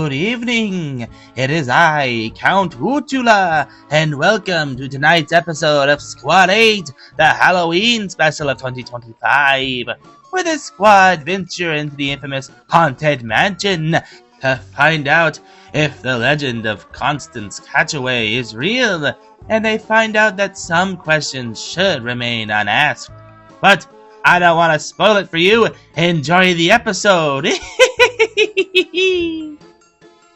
Good evening. It is I, Count Utula, and welcome to tonight's episode of Squad 8, the Halloween special of 2025, where the squad venture into the infamous Haunted Mansion to find out if the legend of Constance Hatchaway is real, and they find out that some questions should remain unasked. But I don't want to spoil it for you. Enjoy the episode.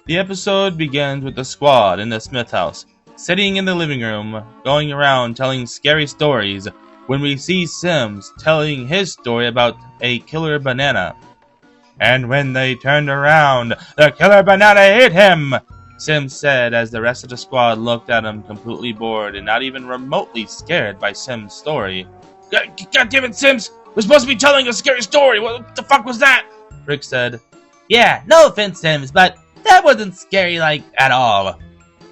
The episode begins with the squad in the Smith house, sitting in the living room, going around telling scary stories, when we see Sims telling his story about a killer banana. And when they turned around, the killer banana hit him, Sims said as the rest of the squad looked at him completely bored and not even remotely scared by Sims' story. God damn it, Sims! We're supposed to be telling a scary story! What the fuck was that? Rick said. Yeah, no offense, Sims, but that wasn't scary, at all.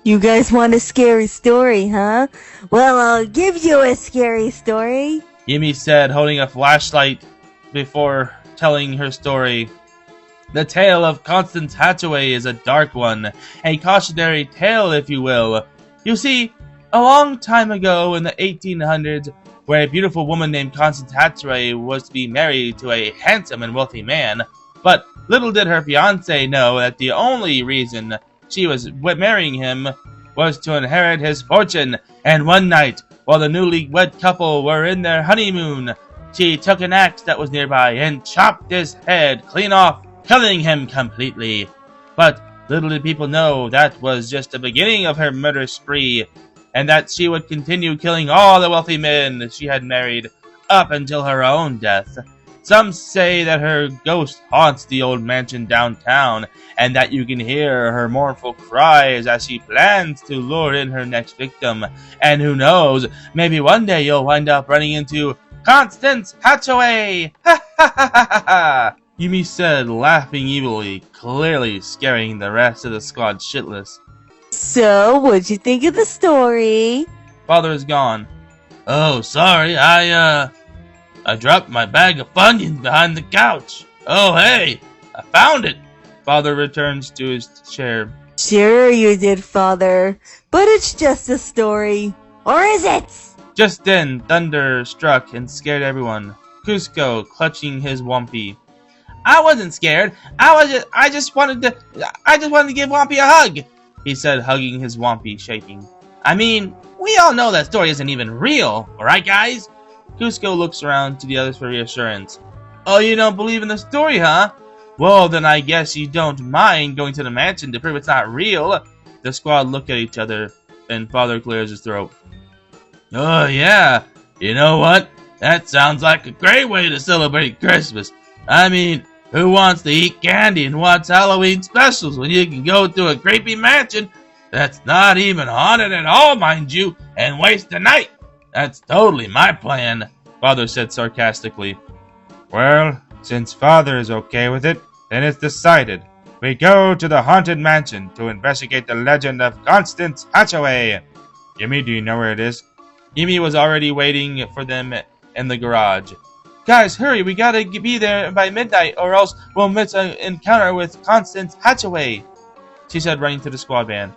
You guys want a scary story, huh? Well, I'll give you a scary story. Yumi said, holding a flashlight before telling her story. The tale of Constance Hatchaway is a dark one, a cautionary tale, if you will. You see, a long time ago in the 1800s, where a beautiful woman named Constance Hatchaway was to be married to a handsome and wealthy man, but little did her fiancé know that the only reason she was marrying him was to inherit his fortune, and one night, while the newly-wed couple were in their honeymoon, she took an axe that was nearby and chopped his head clean off, killing him completely. But little did people know that was just the beginning of her murder spree, and that she would continue killing all the wealthy men she had married up until her own death. Some say that her ghost haunts the old mansion downtown, and that you can hear her mournful cries as she plans to lure in her next victim. And who knows, maybe one day you'll wind up running into Constance Hatchaway! Ha ha ha ha ha! Yumi said, laughing evilly, clearly scaring the rest of the squad shitless. So, what'd you think of the story? Father is gone. Oh, sorry, I dropped my bag of Funyuns behind the couch. Oh, hey, I found it. Father returns to his chair. Sure you did, Father, but it's just a story. Or is it? Just then, thunder struck and scared everyone. Cusco clutching his Wampy. I wasn't scared. I just wanted to give Wampy a hug, he said, hugging his Wampy, shaking. I mean, we all know that story isn't even real, alright, guys? Cusco looks around to the others for reassurance. Oh, you don't believe in the story, huh? Well, then I guess you don't mind going to the mansion to prove it's not real. The squad look at each other, and Father clears his throat. Oh, yeah. You know what? That sounds like a great way to celebrate Christmas. I mean, who wants to eat candy and watch Halloween specials when you can go to a creepy mansion that's not even haunted at all, mind you, and waste the night? That's totally my plan, Father said sarcastically. Well, since Father is okay with it, then it's decided. We go to the haunted mansion to investigate the legend of Constance Hatchaway. Yumi, do you know where it is? Yumi was already waiting for them in the garage. Guys, hurry, we gotta be there by midnight or else we'll miss an encounter with Constance Hatchaway, she said, running to the squad van.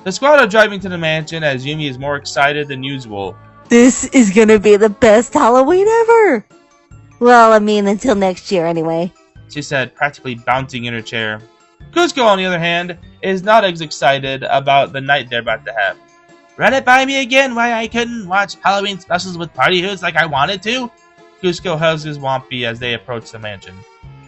The squad are driving to the mansion as Yumi is more excited than usual. This is gonna be the best Halloween ever! Well, I mean, until next year anyway, she said, practically bouncing in her chair. Cusco, on the other hand, is not as excited about the night they're about to have. Run it by me again why I couldn't watch Halloween specials with party hoods like I wanted to? Cusco hugs his Wampy as they approach the mansion.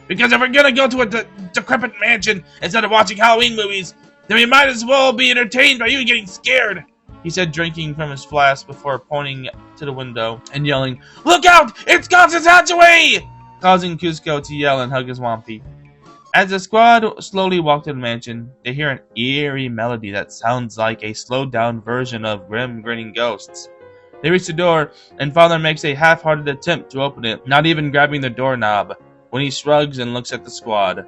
Because if we're gonna go to a decrepit mansion instead of watching Halloween movies, then we might as well be entertained by you getting scared, he said, drinking from his flask before pointing to the window and yelling, Look out! It's Constance Hatchaway! Causing Cusco to yell and hug his Wampy. As the squad slowly walk to the mansion, they hear an eerie melody that sounds like a slowed-down version of Grinning Ghosts. They reach the door, and Father makes a half-hearted attempt to open it, not even grabbing the doorknob, when he shrugs and looks at the squad.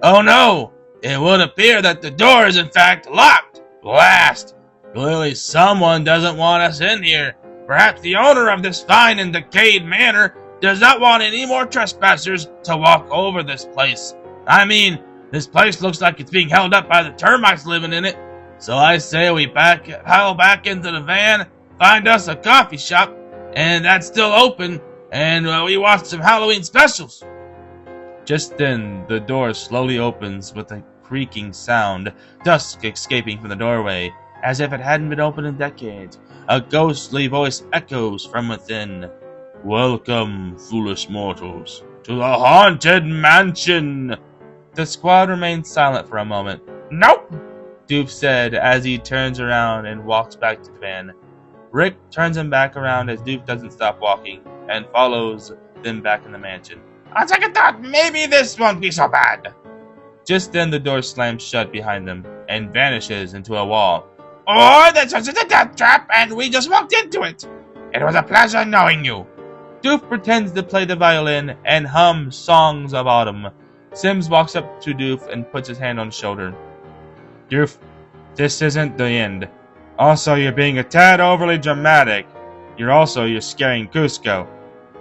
Oh no! It would appear that the door is in fact locked! Blast! Clearly someone doesn't want us in here. Perhaps the owner of this fine and decayed manor does not want any more trespassers to walk over this place. I mean, This place looks like it's being held up by the termites living in it. So I say we pile back into the van, find us a coffee shop, and that's still open, and we watch some Halloween specials. Just then, the door slowly opens with a creaking sound, dusk escaping from the doorway, as if it hadn't been opened in decades. A ghostly voice echoes from within. Welcome, foolish mortals, to the haunted mansion. The squad remains silent for a moment. Nope, Doof said as he turns around and walks back to the van. Rick turns him back around as Doof doesn't stop walking and follows them back in the mansion. On second thought, maybe this won't be so bad. Just then the door slams shut behind them and vanishes into a wall. Or that's just a death trap and we just walked into it. It was a pleasure knowing you. Doof pretends to play the violin and hum songs of autumn. Sims walks up to Doof and puts his hand on his shoulder. Doof, this isn't the end. Also, you're being a tad overly dramatic. You're scaring Cusco.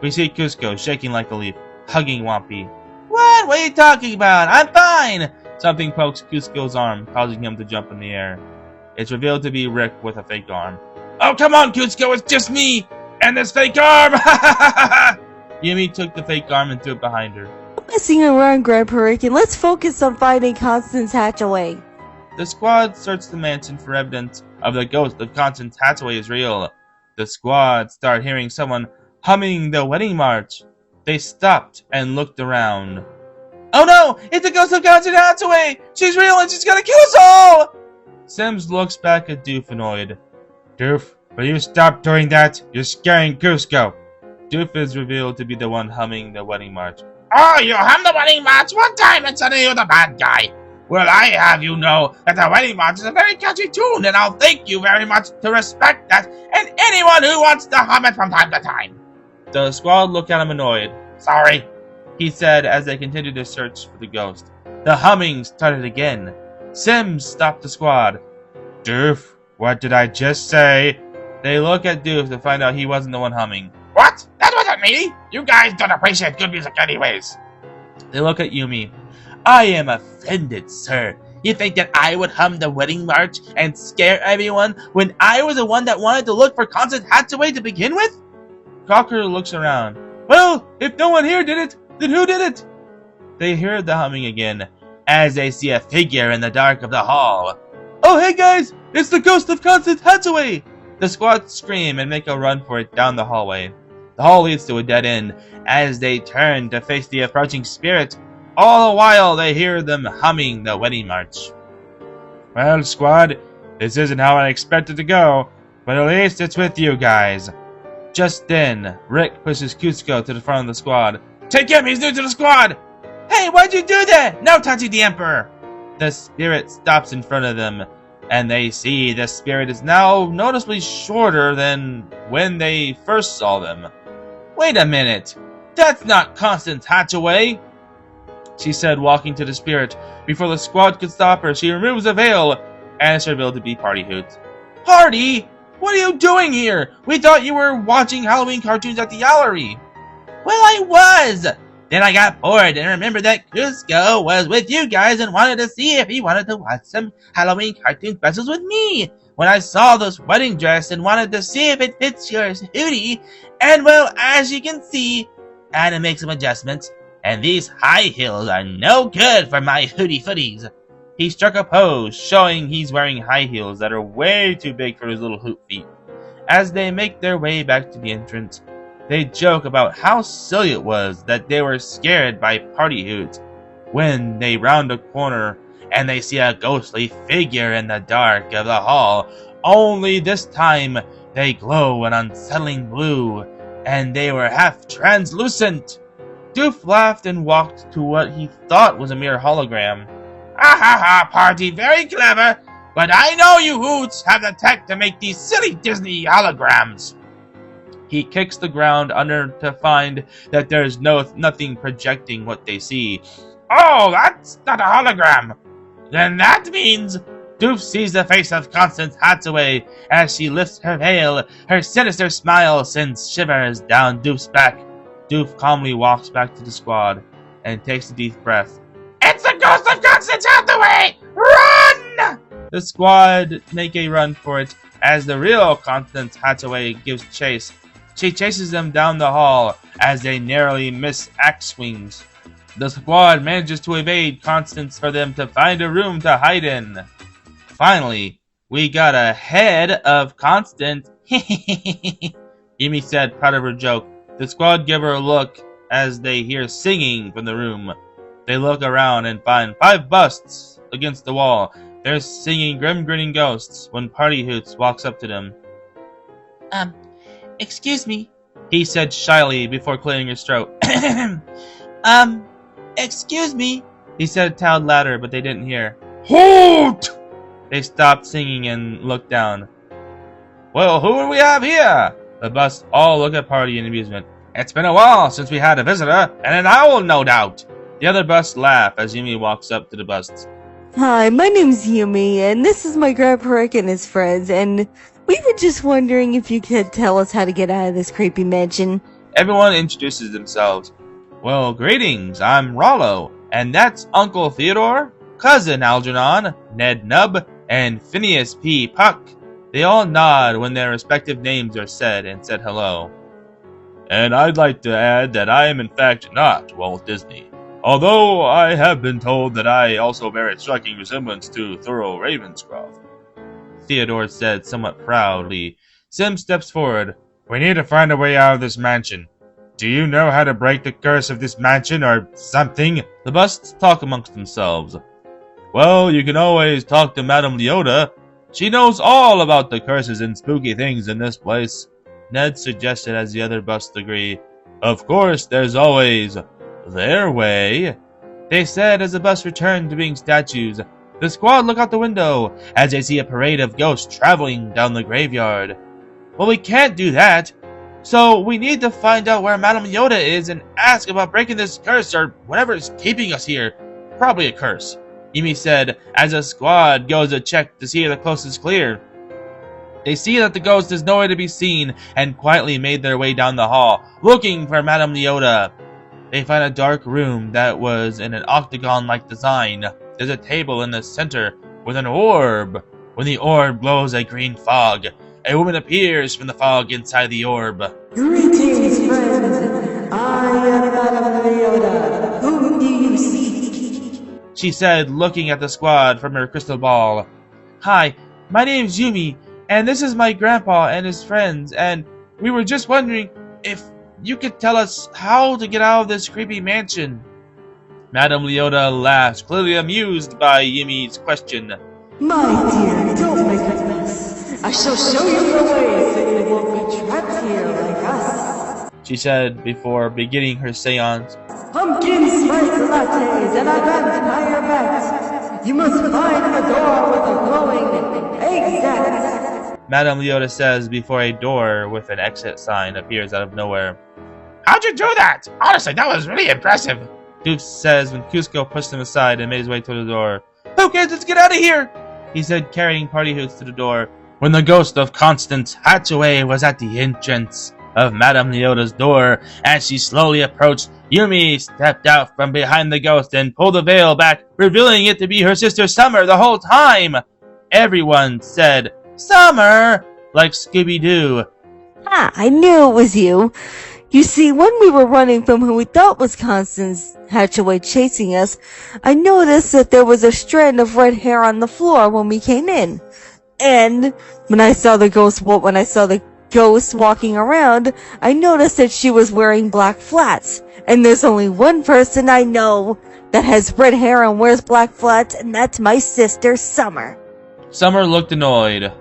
We see Cusco shaking like a leaf, hugging Whompy. What? What are you talking about? I'm fine! Something pokes Cusco's arm, causing him to jump in the air. It's revealed to be Rick with a fake arm. Oh, come on, Cusco, it's just me! And this fake arm! Yumi took the fake arm and threw it behind her. Messing around, Grandpa Rick, and let's focus on finding Constance Hatchaway. The squad searched the mansion for evidence of the ghost of Constance Hatchaway is real. The squad started hearing someone humming the wedding march. They stopped and looked around. Oh no! It's the ghost of Constance Hatchaway! She's real and she's gonna kill us all! Sims looks back at Doof annoyed. Doof, will you stop doing that? You're scaring Cusco. Doof is revealed to be the one humming the wedding march. Oh, you hum the wedding march one time and suddenly you're the bad guy. Well, I have you know that the wedding march is a very catchy tune, and I'll thank you very much to respect that, and anyone who wants to hum it from time to time. The squad looked at him annoyed. Sorry, he said as they continued to search for the ghost. The humming started again. Sims stopped the squad. Doof, what did I just say? They look at Doof to find out he wasn't the one humming. What? That wasn't me! You guys don't appreciate good music anyways. They look at Yumi. I am offended, sir. You think that I would hum the wedding march and scare everyone when I was the one that wanted to look for Constance Hatchaway to begin with? Crocker looks around. Well, if no one here did it, then who did it? They hear the humming again as they see a figure in the dark of the hall. Oh, hey guys! It's the ghost of Constance Hatchaway! The squad scream and make a run for it down the hallway. The hall leads to a dead end as they turn to face the approaching spirit. All the while, they hear them humming the wedding march. Well, squad, this isn't how I expected to go, but at least it's with you guys. Just then, Rick pushes Cusco to the front of the squad. Take him, he's new to the squad! Hey, why'd you do that? No touching the Emperor! The spirit stops in front of them, and they see the spirit is now noticeably shorter than when they first saw them. Wait a minute, that's not Constance Hatchaway! She said, walking to the spirit. Before the squad could stop her, she removes the veil, and it's revealed to be Party Hoots. Party? What are you doing here? We thought you were watching Halloween cartoons at the gallery. Well, I was! Then I got bored and remembered that Cusco was with you guys and wanted to see if he wanted to watch some Halloween cartoon specials with me. When I saw this wedding dress and wanted to see if it fits your hoodie, and well, as you can see, I had to make some adjustments. And these high heels are no good for my hoodie footies. He struck a pose, showing he's wearing high heels that are way too big for his little hoop feet. As they make their way back to the entrance, they joke about how silly it was that they were scared by Party Hoots when they round a corner and they see a ghostly figure in the dark of the hall. Only this time they glow an unsettling blue, and they were half translucent. Doof laughed and walked to what he thought was a mere hologram. Ha ha ha, Party, very clever, but I know you hoots have the tech to make these silly Disney holograms. He kicks the ground under to find that there's nothing projecting what they see. Oh, that's not a hologram. Then that means Doof sees the face of Constance Hatchaway as she lifts her veil. Her sinister smile sends shivers down Doof's back. Doof calmly walks back to the squad and takes a deep breath. It's the ghost of Constance Hatchaway! Run! The squad make a run for it as the real Constance Hatchaway gives chase. She chases them down the hall as they narrowly miss axe swings. The squad manages to evade Constance for them to find a room to hide in. Finally, we got ahead of Constance. Yumi said, proud of her joke. The squad give her a look as they hear singing from the room. They look around and find 5 busts against the wall. They're singing grinning ghosts when Party Hoots walks up to them. Excuse me, he said shyly before clearing his throat. Excuse me, he said a tad louder, but they didn't hear. Halt! They stopped singing and looked down. Well, who do we have here? The busts all look at Party in amusement. It's been a while since we had a visitor, and an owl, no doubt. The other busts laugh as Yumi walks up to the busts. Hi, my name's Yumi, and this is my Grandpa Rick and his friends, and we were just wondering if you could tell us how to get out of this creepy mansion. Everyone introduces themselves. Well, greetings, I'm Rollo, and that's Uncle Theodore, Cousin Algernon, Ned Nub, and Phineas P. Puck. They all nod when their respective names are said and said hello. And I'd like to add that I am in fact not Walt Disney, although I have been told that I also bear a striking resemblance to Thurl Ravenscroft. Theodore said somewhat proudly. Sim steps forward. We need to find a way out of this mansion. Do you know how to break the curse of this mansion or something? The busts talk amongst themselves. Well, you can always talk to Madame Leota. She knows all about the curses and spooky things in this place. Ned suggested as the other busts agree. Of course, there's always their way. They said as the bus returned to being statues. The squad look out the window as they see a parade of ghosts traveling down the graveyard. Well, we can't do that. So we need to find out where Madame Leota is and ask about breaking this curse or whatever is keeping us here. Probably a curse, Yumi said as a squad goes to check to see if the coast is clear. They see that the ghost is nowhere to be seen and quietly made their way down the hall, looking for Madame Leota. They find a dark room that was in an octagon-like design. There's a table in the center with an orb. When the orb glows a green fog, a woman appears from the fog inside the orb. Greetings, friends. I am Madame Leota. Whom do you seek? She said, looking at the squad from her crystal ball. Hi, my name's Yumi, and this is my grandpa and his friends, and we were just wondering if you could tell us how to get out of this creepy mansion. Madame Leota laughed, clearly amused by Yumi's question. My dear, don't make a mess. I shall show you the way so you won't be trapped here like us, she said before beginning her seance. Pumpkin spice lattes and a vampire bat. You must find the door with a glowing exit. Madame Leota says before a door with an exit sign appears out of nowhere. How'd you do that? Honestly, that was really impressive, Duke says when Cusco pushed him aside and made his way to the door. Okay, let's get out of here, he said, carrying Party Hoots to the door. When the ghost of Constance Hatchaway was at the entrance of Madame Leota's door, as she slowly approached, Yumi stepped out from behind the ghost and pulled the veil back, revealing it to be her sister Summer the whole time. Everyone said, Summer, like Scooby-Doo. Ah, I knew it was you. You see, when we were running from who we thought was Constance Hatchaway chasing us, I noticed that there was a strand of red hair on the floor when we came in. And when I saw the ghost walking around, I noticed that she was wearing black flats. And there's only one person I know that has red hair and wears black flats, and that's my sister, Summer. Summer looked annoyed.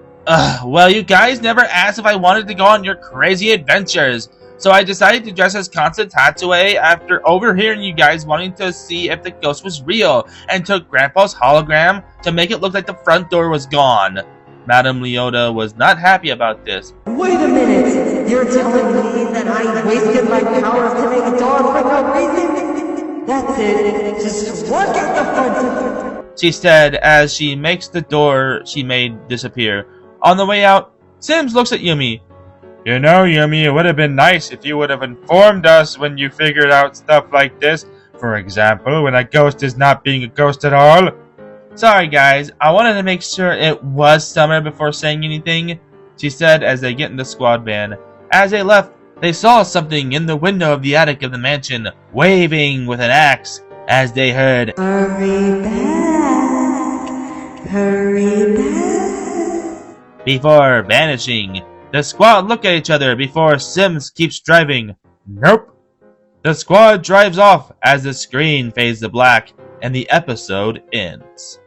Well, you guys never asked if I wanted to go on your crazy adventures. So I decided to dress as Constance Hatchaway after overhearing you guys wanting to see if the ghost was real, and took Grandpa's hologram to make it look like the front door was gone. Madame Leota was not happy about this. Wait a minute! You're telling me that I wasted my powers to make a door for no reason? That's it. Just walk out the front, she said as she makes the door she made disappear. On the way out, Sims looks at Yumi. You know, Yumi, it would have been nice if you would have informed us when you figured out stuff like this. For example, when a ghost is not being a ghost at all. Sorry guys, I wanted to make sure it was summer before saying anything, she said as they get in the squad van. As they left, they saw something in the window of the attic of the mansion, waving with an axe, as they heard, Hurry back! Hurry back! before vanishing. The squad look at each other before Sims keeps driving. Nope. The squad drives off as the screen fades to black and the episode ends.